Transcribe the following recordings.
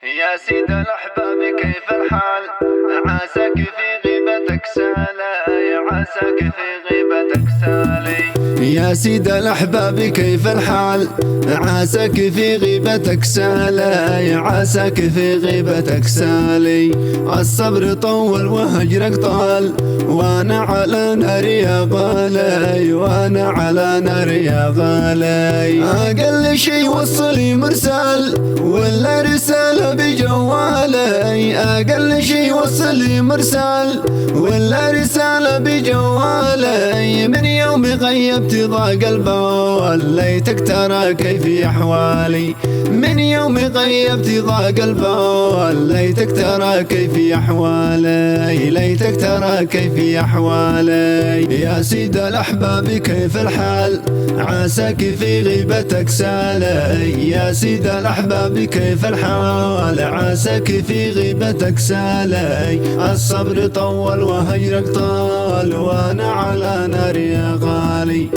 يا سيد الأحباب كيف الحال؟ عساك في غيبتك سالي، عساك في غيبتك سالي. يا سيد الأحباب كيف الحال؟ عساك في غيبتك سالي، عساك في غيبتك سالي. الصبر طول وهجرك طال، وانا على نار يا غالي، وانا على نار يا غالي. اقل شي وصلي مرسال ولا رسالة بجوالي، اقل شي وصلي مرسال ولا رسالة بجوالي. من يوم غيبت ضاق البال، ليتك ترى كيف احوالي. من يوم غيبت ضاق البال، ليتك ترى كيف احوالي، ليتك ترى كيف احوالي. يا سيد الاحباب كيف الحال؟ عساك في غيبتك سالي. يا سيد الاحباب كيف الحال؟ عساك في غيبتك سالي. الصبر طول وهجرك طال، وانا على نار يا غالي.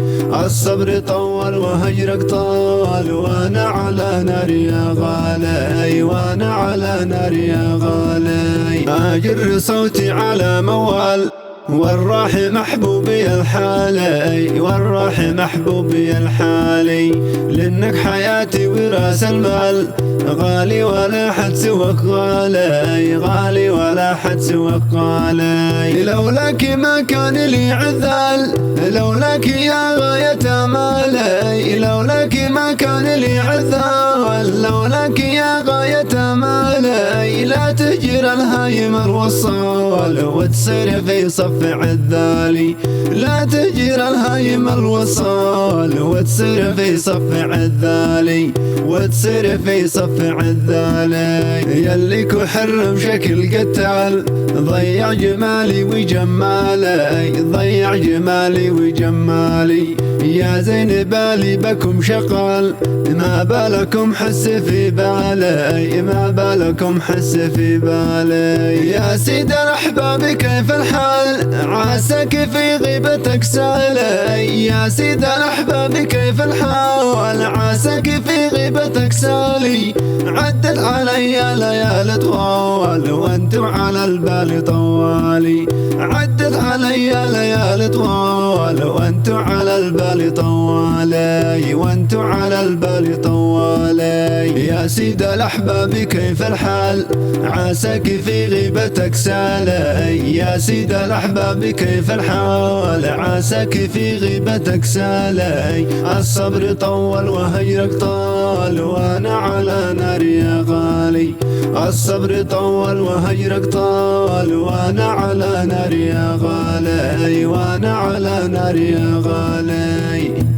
الصبر طول وهجرك طال، وانا على نار يا غالي، وانا على نار يا غالي. اجر صوتي على موال، والراح محبوبي الحالي، والراح محبوبي الحالي. لانك حياتي وراس المال، غالي ولا حد سواك غالي، غالي ولا حد سواك غالي. لولاك ما كان لي عذال، لولاك يا غاية مالي. لولاك ما كان لي عذال، لولاك يا غاية مالي. لا تهجر الهايم الوصال، وتصير في صف عذالي. لا تهجر الهايم الوصال، وتصير في صف عذالي، وتصير في صف عذالي. يلي كحرم شكل قتال، ضيع جمالي وجمالي، ضيع جمالي وجمالي. يا زين بالي بكم شغال، ما بالكم حس في بالي، ما بالكم حس في بالي. يا سيد الاحباب كيف الحال؟ عساك في غيبتك سالي. يا سيد الاحباب كيف الحال؟ عساك في غيبتك سالي. عدت علي ليالي طوال، وانتم على البال طوالي. عدت علي ليالي طوال، وانتم على البال طوالي، وانتم على البال طوالي. يا سيد الاحباب كيف الحال؟ عساك في غيبتك سالي. يا سيد الاحباب كيف الحال؟ عساك في غيبتك سالي. الصبر طول وهجرك طال، وانا على نار يا غالي. الصبر طول وهجرك طال، وانا على نار يا غالي، وانا على نار يا غالي.